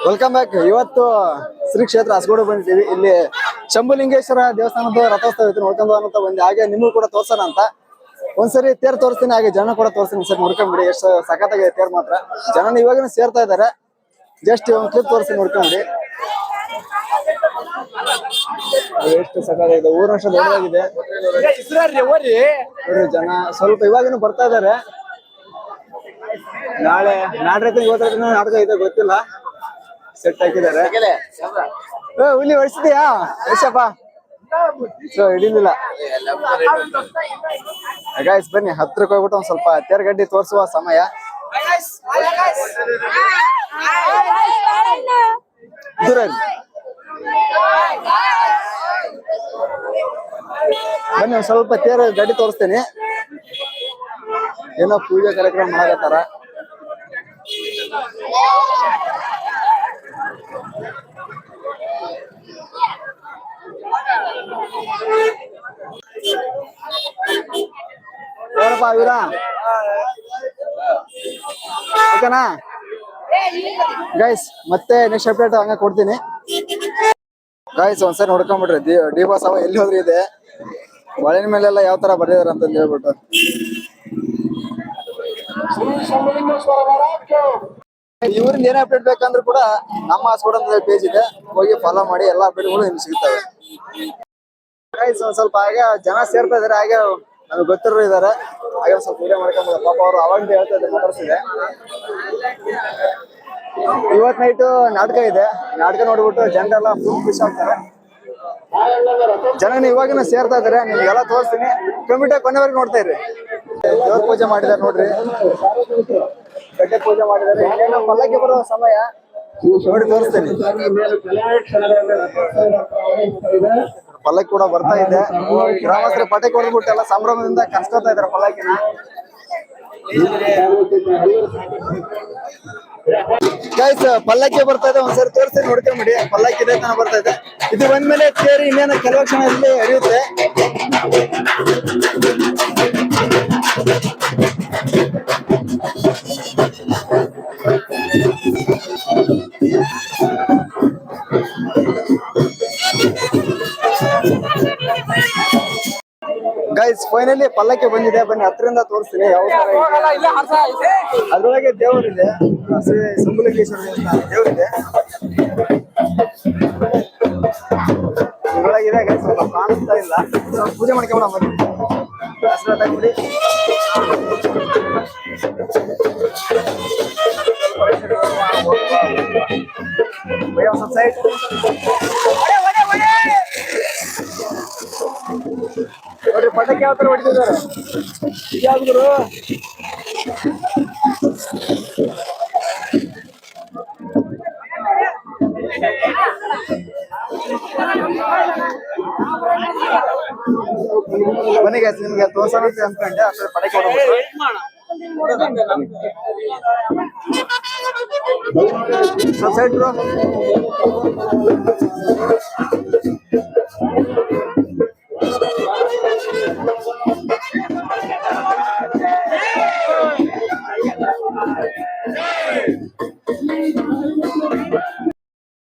Welcome back. ಇವತ್ತು ಶ್ರೀ ಕ್ಷೇತ್ರ ಹಸಗೋಡು ಬಂದಿದ್ದೀವಿ. ಇಲ್ಲಿ ಶಂಭುಲಿಂಗೇಶ್ವರ ದೇವಸ್ಥಾನದ ರಥೋತ್ಸವ ಇತ್ತು, ನೋಡ್ಕೊಂಡು ಅಂತ ಬಂದೆ. ಹಾಗೆ ನಿಮಗೂ ಕೂಡ ತೋರ್ಸೋಣ ಅಂತ ಒಂದ್ಸರಿ ತೇರ್ ತೋರಿಸ್ತೀನಿ, ಹಾಗೆ ಜನ ಕೂಡ ತೋರಿಸ್ತೀನಿ. ಸರಿ ನೋಡ್ಕೊಂಡ್ಬಿಡಿ, ಎಷ್ಟು ಸಖತ್ತಾಗಿದೆ ತೇರ್ ಮಾತ್ರ. ಜನ ಇವಾಗ ಸೇರ್ತಾ ಇದಾರೆ. ಜಸ್ಟ್ ಒಂದು ಕ್ಲಿಪ್ ತೋರಿಸ್ತೀನಿ, ನೋಡ್ಕೊಂಡ್ಬಿಡಿ. ಎಷ್ಟು ಸಖತ್ತಾಗಿದೆ, ಊರಷ್ಟ ದೊಡ್ಡದಾಗಿದೆ. ಜನ ಸ್ವಲ್ಪ ಇವಾಗಿನೂ ಬರ್ತಾ ಇದಾರೆ. ನಾಡ್ರೈತೆ ಇವತ್ತೈತೆ ನಾಟಕ ಇದೆ ಗೊತ್ತಿಲ್ಲ. ಸೆಟ್ ಹಾಕಿದ್ದಾರೆ. ಹುಲಿ ಹೊಡಿಸಿದ್ಯಾ ಯಶಪ್ಪ? ಸೊ ಹಿಡಿಲಿಲ್ಲ. ಗಾಯ್ಸ್ ಬನ್ನಿ, ಹತ್ರಕ್ಕೆ ಹೋಗ್ಬಿಟ್ಟು ಒಂದ್ ಸ್ವಲ್ಪ ತೇರ್ಗಡ್ಡಿ ತೋರಿಸುವ ಸಮಯ. ಬನ್ನಿ, ಒಂದ್ ಸ್ವಲ್ಪ ತೇರ್ ಗಡ್ಡಿ ತೋರಿಸ್ತೇನೆ. ಏನೋ ಪೂಜೆ ಕಾರ್ಯಕ್ರಮ ಮಾಡಕತ್ತಾರ. ಏನಪ್ಪ ವೀರ, ಓಕೆನಾ ಗೈಸ್? ಮತ್ತೆ ನೆಕ್ಸ್ಟ್ ಅಪ್ಡೇಟ್ ಹಂಗ ಕೊಡ್ತೀನಿ ಗೈಸ್. ಒಂದ್ಸರಿ ನೋಡ್ಕೊಂಡ್ಬಿಟ್ರಿ ಡಿ ಬಾಸ್ ಅವ ಎಲ್ಲಿ ಹೋದ್ರಿ ಇದೆ ಒಳಿನ ಮೇಲೆಲ್ಲ ಯಾವ ತರ ಬರ್ದಿದಾರ ಅಂತ ಹೇಳ್ಬಿಟ್ಟು. ಇವ್ರಿಂದ ಏನೇ ಅಪ್ಡೇಟ್ ಬೇಕಂದ್ರೂ ಕೂಡ ನಮ್ಮ ಹಸಗೋಡು ಪೇಜ್ ಇದೆ, ಹೋಗಿ ಫಾಲೋ ಮಾಡಿ. ಎಲ್ಲಾ ಅಪ್ಡೇಟ್ಗಳು ನಿಮ್ಗೆ ಸಿಗ್ತವೆ ಗೈಸ್. ಒಂದ್ ಸ್ವಲ್ಪ ಹಾಗೆ ಜನ ಸೇರ್ತಾ ಇದಾರೆ, ಹಾಗೆ ನಮ್ಗೆ ಗೊತ್ತಿರೋ ಇದಾರೆ. ಹಾಗೆ ಒಂದ್ ಸ್ವಲ್ಪ ವಿಡಿಯೋ ಮಾಡ್ಕೊಂಬೋದು. ಪಾಪ ಅವರು ಅವಾಗ ಹೇಳ್ತಾ ಇದ್ದಾರೆ, ಮಾತಾಡ್ಸಿದೆ. ಇವತ್ ನೈಟ್ ನಾಟಕ ಇದೆ. ನಾಟಕ ನೋಡ್ಬಿಟ್ಟು ಜನರೆಲ್ಲ ಫುಲ್ ಖುಷಿ ಆಗ್ತಾರೆ. ಜನ ಇವಾಗಿನ ಸೇರ್ತಾ ಇದಾರೆ, ನಿಮ್ಗೆಲ್ಲ ತೋರಿಸ್ತೀನಿ. ಕಿಲೋಮೀಟರ್ ಕೊನೆವರೆಗೆ ನೋಡ್ತಾ ಇರ್ರಿ. ದೇವ್ರ ಪೂಜೆ ಮಾಡಿದಾರೆ ನೋಡ್ರಿ, ಗಡ್ಡೆ ಪೂಜೆ ಮಾಡಿದಾರೆ. ಇನ್ನೇನು ಪಲ್ಲಕ್ಕಿ ಬರೋ ಸಮಯ ನೋಡಿ ತೋರಿಸ್ತೀನಿ. ಪಲ್ಲಕ್ಕಿ ಕೂಡ ಬರ್ತಾ ಇದೆ. ಗ್ರಾಮಸ್ಥರು ಪಟಾಕಿ ಹೊಡೆದ್ಬಿಟ್ಟು ಎಲ್ಲ ಸಂಭ್ರಮದಿಂದ ಕನ್ಸ್ಕೊತಾ ಇದಾರೆ ಪಲ್ಲಕ್ಕಿನ. ಗೈಸ್ ಪಲ್ಲಕ್ಕಿ ಬರ್ತಾ ಇದೆ, ಒಂದ್ಸರಿ ತೋರಿಸ್ತೀನಿ, ನೋಡ್ಕೊಂಬಿಡಿ. ಪಲ್ಲಕ್ಕಿ ಇದೆ ತನ ಬರ್ತಾ ಇದೆ. ಇದು ಬಂದ್ಮೇಲೆ ತೇರಿ ಇನ್ನೇನು ಕೆಲವು ಕ್ಷಣದಲ್ಲಿ ಹರಿಯುತ್ತೆ. ಗೈಸ್ ಫೈನಲಿ ಪಲ್ಲಕ್ಕಿ ಬಂದಿದೆ. ಬನ್ನಿ ಹತ್ರದಿಂದ ತೋರಿಸ್ತೀನಿ ಯಾವ ತರ. ಅದ್ರೊಳಗೆ ದೇವರಿದೆ, ಶಂಭುಲಿಂಗೇಶ್ವರ ದೇವಸ್ಥಾನ ದೇವರಿದೆ. ಇದ್ರೊಳಗಿದೆ ಗೈಸ್, ಸ್ವಲ್ಪ ಕಾಣಿಸ್ತಾ ಇಲ್ಲ. ಪೂಜೆ ಮಾಡ್ಕೊಂಡ ಬನ್ನಿ. ಹಾಕ್ಬಿಡಿ. ಸೈಡ್ ನೋಡ್ರಿ ಪಟಾಕಿ ಯಾವ ತರ ಹೊಡಿತಿದ್ದಾರೆ. ಯಾವ್ದು ಬನ್ನಿ ಗೈಸ್, ನಿಮ್ಗೆ ತೋರ್ಸೋಣ ಅಂತ ಅನ್ಕೊಂಡೆ. ಅಷ್ಟೇ ಪಟಾಕಿ ಹೊಡೋದು. Side bro.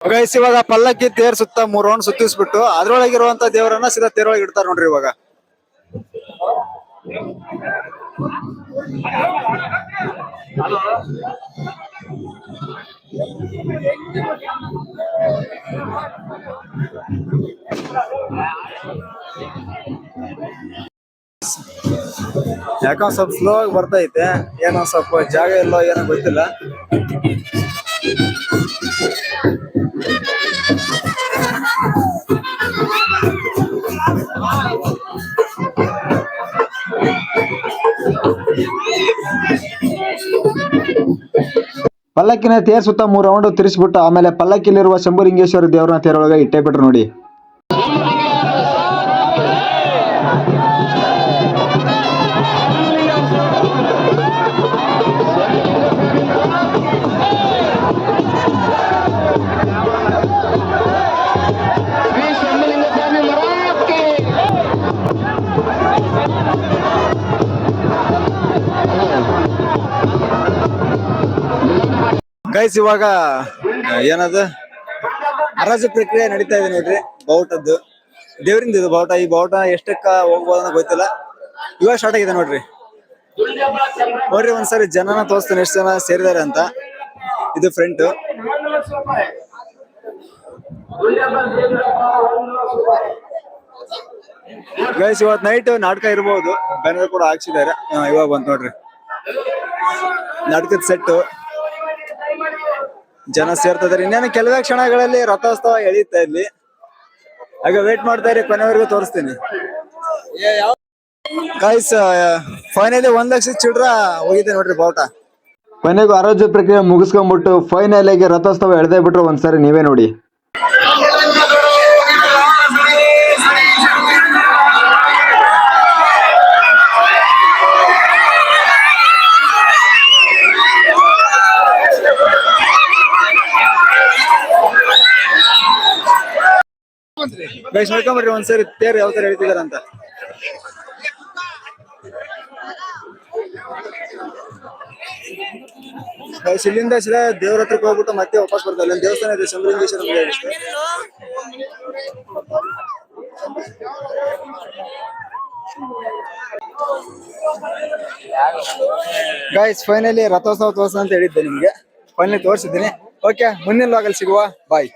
ಗೈಸ್ ಇವಾಗ ಪಲ್ಲಕ್ಕಿ ತೇರ್ ಸುತ್ತ 3 ರೌಂಡ್ ಸುತ್ತಿಸ್ಬಿಟ್ಟು ಅದ್ರೊಳಗಿರುವಂತ ದೇವರನ್ನ ಸೀದಾ ತೇರೊಳಗೆ ಇಡ್ತಾರ ನೋಡ್ರಿ. ಇವಾಗ ಯಾಕೋ ಸ್ವಲ್ಪ ಸ್ಲೋ ಆಗಿ ಬರ್ತಾ ಐತೆ. ಏನೋ ಸ್ವಲ್ಪ ಜಾಗ ಇಲ್ಲೋ ಏನೋ ಗೊತ್ತಿಲ್ಲ. ಪಲ್ಲಕ್ಕಿನ ತೇರ್ ಸುತ್ತ 3 ರೌಂಡ್ ತಿರ್ಸ್ಬಿಟ್ಟು ಆಮೇಲೆ ಪಲ್ಲಕ್ಕಿಲಿರುವ ಶಂಭುಲಿಂಗೇಶ್ವರ ದೇವರನ್ನ ತೇರೊಳಗೆ ಇಟ್ಟೇ ಬಿಟ್ರು ನೋಡಿ. ಗೈಸ್ ಇವಾಗ ಏನದು ಹರಾಜು ಪ್ರಕ್ರಿಯೆ ನಡೀತಾ ಇದೆ ನೋಡ್ರಿ ಬಾವುಟದ್ದು. ದೇವ್ರಿಂದ ಇದು ಬಾವುಟ. ಈ ಬಾವುಟ ಎಷ್ಟಕ್ಕ ಹೋಗ್ಬೋದನ್ನ ಗೊತ್ತಿಲ್ಲ, ಇವಾಗ ಸ್ಟಾರ್ಟ್ ಆಗಿದೆ ನೋಡ್ರಿ. ನೋಡ್ರಿ ಒಂದ್ಸರಿ ಜನನ ತೋರಿಸ್ತಾನೆ ಎಷ್ಟು ಜನ ಸೇರಿದಾರೆ ಅಂತ. ಇದು ಫ್ರಂಟ್. ಗೈಸ್ ಇವತ್ ನೈಟ್ ನಾಟಕ ಇರ್ಬೋದು, ಬ್ಯಾನರ್ ಕೂಡ ಹಾಕ್ಸಿದ್ದಾರೆ. ಇವಾಗ ಬಂತ ನೋಡ್ರಿ ನಾಟಕದ ಸೆಟ್. ಜನ ಸೇರ್ತಾ ಇದಾರೆ. ಇನ್ನೇನು ಕೆಲವೇ ಕ್ಷಣಗಳಲ್ಲಿ ರಥೋತ್ಸವ ಎಳೀತಾ ಇಲ್ಲಿ. ಹಾಗೆ ವೇಟ್ ಮಾಡ್ತಾ ಇರಿ, ಕೊನೆವರೆಗೂ ತೋರಿಸ್ತೀನಿ. ಗೈಸ್ ಫೈನಲಿ 1 ಲಕ್ಷ ಚಿಲ್ಡ್ರ ಹೋಗಿದೆ ನೋಡ್ರಿ ಬಾವುಟ. ಕೊನೆಗೂ ಆರೋಗ್ಯ ಪ್ರಕ್ರಿಯೆ ಮುಗಿಸ್ಕೊಂಡ್ಬಿಟ್ಟು ಫೈನಲ್ ಆಗಿ ರಥೋತ್ಸವ ಎಳ್ದೇ ಬಿಟ್ರು. ಒಂದ್ಸರಿ ನೀವೇ ನೋಡಿ. ಗೈಸ್ ನೋಡ್ಕೊಂಬರ್ರಿ ಒಂದ್ಸರಿ ತೇರು ಯಾವ ತರ ಹೇಳ್ತಿದಾರ ಅಂತ. ಗೈಸ್ ಇಲ್ಲಿಂದ ಸೀದಾ ದೇವ್ರ ಹತ್ರಕ್ಕೆ ಹೋಗ್ಬಿಟ್ಟು ಮತ್ತೆ ವಾಪಸ್ ಬರ್ತಾರೆ. ಅಲ್ಲಿ ದೇವಸ್ಥಾನ ಇದೆ, ಶಂಭುಲಿಂಗೇಶ್ವರ. ಗೈಸ್ ಫೈನಲಿ ರಥೋತ್ಸವ ತೋರ್ಸ ಅಂತ ಹೇಳಿದ್ದೆ ನಿಮ್ಗೆ. ಫೈನಲಿ ತೋರಿಸಿದ್ದೀನಿ. ಓಕೆ, ಮುಂದಿನ ಲಾಗಲ್ಲಿ ಸಿಗುವ. ಬಾಯ್.